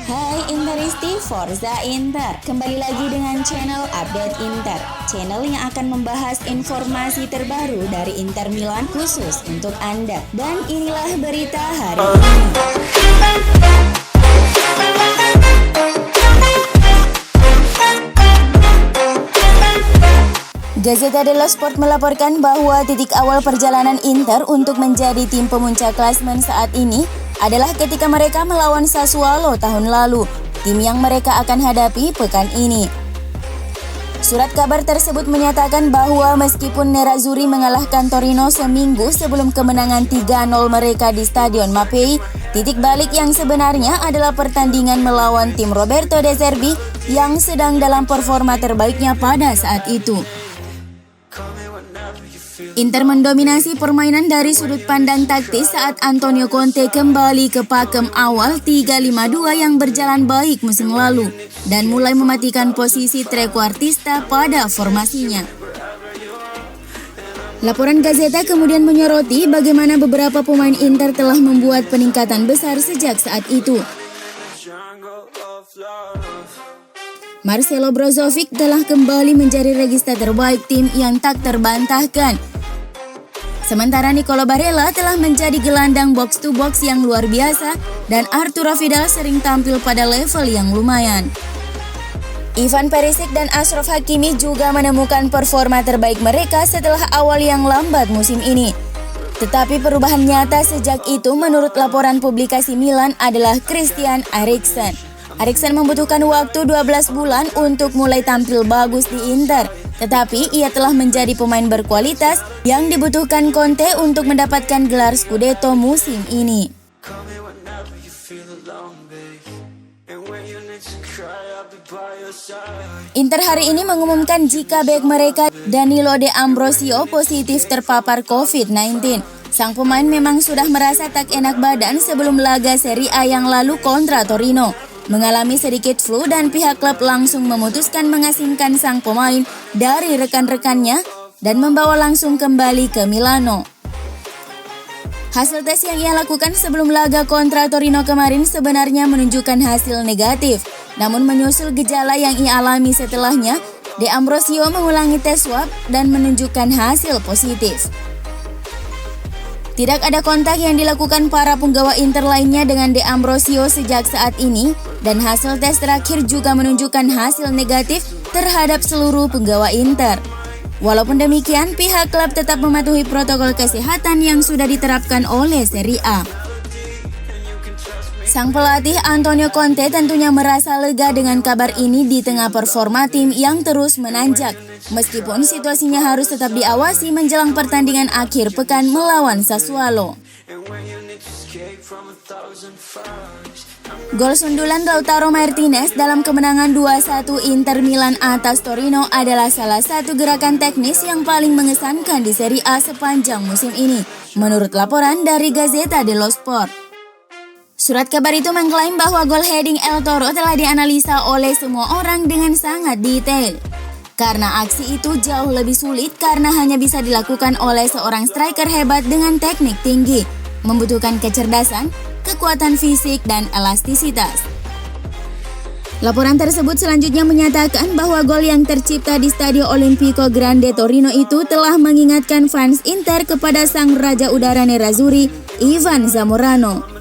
Hai Interisti, Forza Inter. Kembali lagi dengan channel Update Inter, channel yang akan membahas informasi terbaru dari Inter Milan khusus untuk Anda. Dan inilah berita hari ini. Gazzetta dello Sport melaporkan bahwa titik awal perjalanan Inter untuk menjadi tim pemuncak klasemen saat ini adalah ketika mereka melawan Sassuolo tahun lalu, tim yang mereka akan hadapi pekan ini. Surat kabar tersebut menyatakan bahwa meskipun Nerazzurri mengalahkan Torino seminggu sebelum kemenangan 3-0 mereka di Stadion Mapei, titik balik yang sebenarnya adalah pertandingan melawan tim Roberto De Zerbi yang sedang dalam performa terbaiknya pada saat itu. Inter mendominasi permainan dari sudut pandang taktis saat Antonio Conte kembali ke pakem awal 3-5-2 yang berjalan baik musim lalu dan mulai mematikan posisi trequartista pada formasinya. Laporan Gazzetta kemudian menyoroti bagaimana beberapa pemain Inter telah membuat peningkatan besar sejak saat itu. Marcelo Brozovic telah kembali menjadi regista terbaik tim yang tak terbantahkan. Sementara Nicolo Barella telah menjadi gelandang box to box yang luar biasa dan Arturo Vidal sering tampil pada level yang lumayan. Ivan Perisic dan Achraf Hakimi juga menemukan performa terbaik mereka setelah awal yang lambat musim ini. Tetapi perubahan nyata sejak itu menurut laporan publikasi Milan adalah Christian Eriksen. Eriksen membutuhkan waktu 12 bulan untuk mulai tampil bagus di Inter, tetapi ia telah menjadi pemain berkualitas yang dibutuhkan Conte untuk mendapatkan gelar Scudetto musim ini. Inter hari ini mengumumkan jika bek mereka Danilo De Ambrosio positif terpapar COVID-19. Sang pemain memang sudah merasa tak enak badan sebelum laga Serie A yang lalu kontra Torino. Mengalami sedikit flu dan pihak klub langsung memutuskan mengasingkan sang pemain dari rekan-rekannya dan membawa langsung kembali ke Milano. Hasil tes yang ia lakukan sebelum laga kontra Torino kemarin sebenarnya menunjukkan hasil negatif. Namun menyusul gejala yang ia alami setelahnya, De Ambrosio mengulangi tes swab dan menunjukkan hasil positif. Tidak ada kontak yang dilakukan para penggawa Inter lainnya dengan De Ambrosio sejak saat ini dan hasil tes terakhir juga menunjukkan hasil negatif terhadap seluruh penggawa Inter. Walaupun demikian, pihak klub tetap mematuhi protokol kesehatan yang sudah diterapkan oleh Serie A. Sang pelatih Antonio Conte tentunya merasa lega dengan kabar ini di tengah performa tim yang terus menanjak. Meskipun situasinya harus tetap diawasi menjelang pertandingan akhir pekan melawan Sassuolo. Gol sundulan Lautaro Martinez dalam kemenangan 2-1 Inter Milan atas Torino adalah salah satu gerakan teknis yang paling mengesankan di Serie A sepanjang musim ini, menurut laporan dari Gazzetta dello Sport. Surat kabar itu mengklaim bahwa gol heading El Toro telah dianalisa oleh semua orang dengan sangat detail. Karena aksi itu jauh lebih sulit karena hanya bisa dilakukan oleh seorang striker hebat dengan teknik tinggi, membutuhkan kecerdasan, kekuatan fisik, dan elastisitas. Laporan tersebut selanjutnya menyatakan bahwa gol yang tercipta di Stadio Olimpico Grande Torino itu telah mengingatkan fans Inter kepada sang raja udara Nerazzurri, Ivan Zamorano.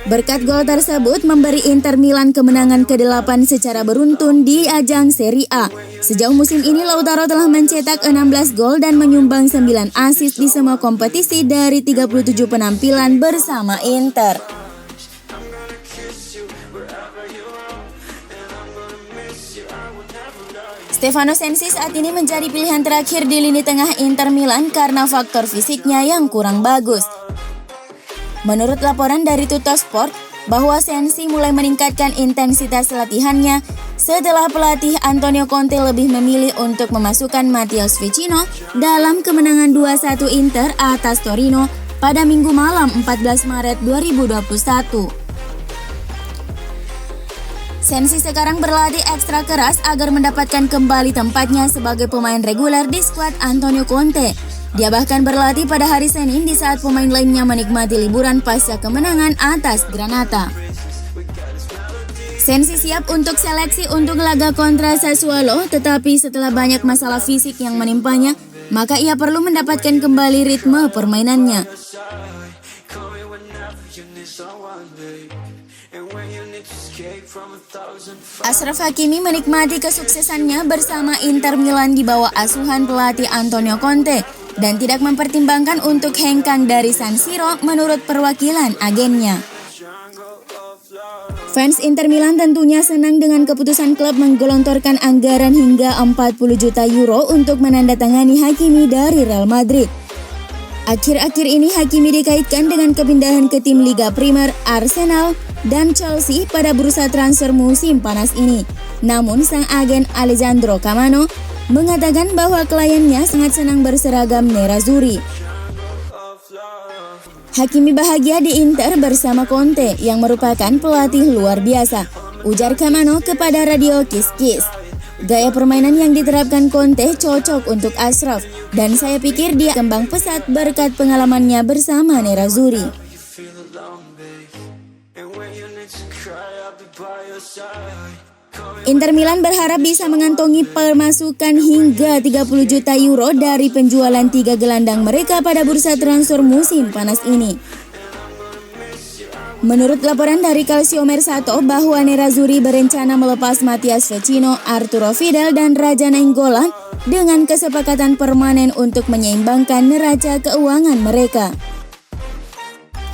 Berkat gol tersebut memberi Inter Milan kemenangan ke-8 secara beruntun di ajang Serie A. Sejauh musim ini Lautaro telah mencetak 16 gol dan menyumbang 9 assist di semua kompetisi dari 37 penampilan bersama Inter. Stefano Sensi saat ini menjadi pilihan terakhir di lini tengah Inter Milan karena faktor fisiknya yang kurang bagus. Menurut laporan dari Tuttosport, bahwa Sensi mulai meningkatkan intensitas latihannya setelah pelatih Antonio Conte lebih memilih untuk memasukkan Matteo Vecino dalam kemenangan 2-1 Inter atas Torino pada Minggu malam 14 Maret 2021. Sensi sekarang berlatih ekstra keras agar mendapatkan kembali tempatnya sebagai pemain reguler di skuad Antonio Conte. Dia bahkan berlatih pada hari Senin di saat pemain lainnya menikmati liburan pasca kemenangan atas Granata. Sensi siap untuk seleksi untuk laga kontra Sassuolo, tetapi setelah banyak masalah fisik yang menimpanya, maka ia perlu mendapatkan kembali ritme permainannya. Achraf Hakimi menikmati kesuksesannya bersama Inter Milan di bawah asuhan pelatih Antonio Conte dan tidak mempertimbangkan untuk hengkang dari San Siro menurut perwakilan agennya. Fans Inter Milan tentunya senang dengan keputusan klub menggelontorkan anggaran hingga 40 juta euro untuk menandatangani Hakimi dari Real Madrid. Akhir-akhir ini Hakimi dikaitkan dengan kepindahan ke tim Liga Primer Arsenal dan Chelsea pada bursa transfer musim panas ini. Namun sang agen Alessandro Camano mengatakan bahwa kliennya sangat senang berseragam nerazzurri. Hakimi bahagia di Inter bersama Conte yang merupakan pelatih luar biasa, ujar Camano kepada Radio Kiss Kiss. Gaya permainan yang diterapkan Conte cocok untuk Achraf dan saya pikir dia kembang pesat berkat pengalamannya bersama nerazzurri. Inter Milan berharap bisa mengantongi pemasukan hingga 30 juta euro dari penjualan 3 gelandang mereka pada bursa transfer musim panas ini. Menurut laporan dari Calciomercato bahwa nerazzurri berencana melepas Matías Vecino, Arturo Vidal, dan Raja Nainggolan dengan kesepakatan permanen untuk menyeimbangkan neraca keuangan mereka.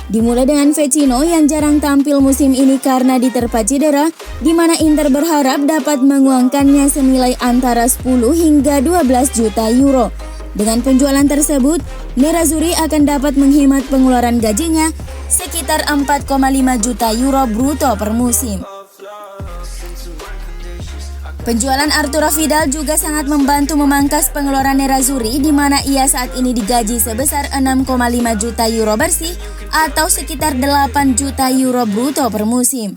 Dimulai dengan Vecino yang jarang tampil musim ini karena diterpa cedera, di mana Inter berharap dapat menguangkannya senilai antara 10 hingga 12 juta euro. Dengan penjualan tersebut, nerazzurri akan dapat menghemat pengeluaran gajinya sekitar 4,5 juta euro bruto per musim. Penjualan Arturo Vidal juga sangat membantu memangkas pengeluaran nerazzurri di mana ia saat ini digaji sebesar 6,5 juta euro bersih atau sekitar 8 juta euro bruto per musim.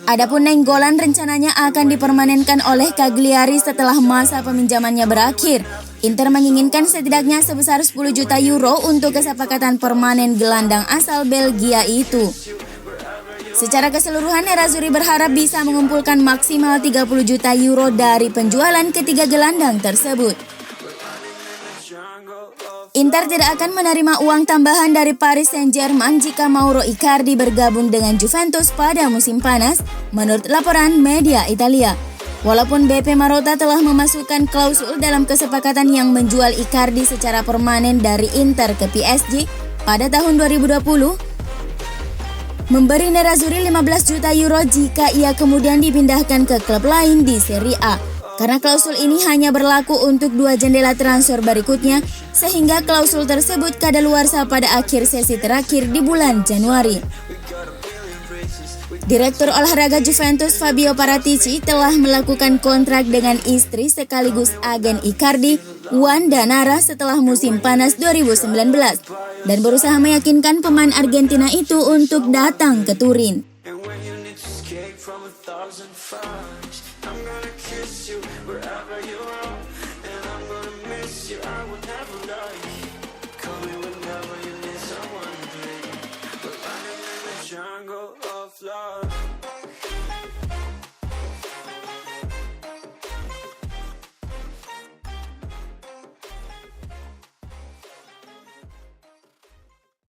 Adapun Nainggolan rencananya akan dipermanenkan oleh Cagliari setelah masa peminjamannya berakhir. Inter menginginkan setidaknya sebesar 10 juta euro untuk kesepakatan permanen gelandang asal Belgia itu. Secara keseluruhan, nerazzurri berharap bisa mengumpulkan maksimal 30 juta euro dari penjualan ketiga gelandang tersebut. Inter tidak akan menerima uang tambahan dari Paris Saint-Germain jika Mauro Icardi bergabung dengan Juventus pada musim panas, menurut laporan media Italia. Walaupun BP Marotta telah memasukkan klausul dalam kesepakatan yang menjual Icardi secara permanen dari Inter ke PSG pada tahun 2020, memberi nerazzurri 15 juta euro jika ia kemudian dipindahkan ke klub lain di Serie A. Karena klausul ini hanya berlaku untuk 2 jendela transfer berikutnya, sehingga klausul tersebut kadaluarsa pada akhir sesi terakhir di bulan Januari. Direktur olahraga Juventus Fabio Paratici telah melakukan kontrak dengan istri sekaligus agen Icardi, Wanda Nara, setelah musim panas 2019 dan berusaha meyakinkan pemain Argentina itu untuk datang ke Turin.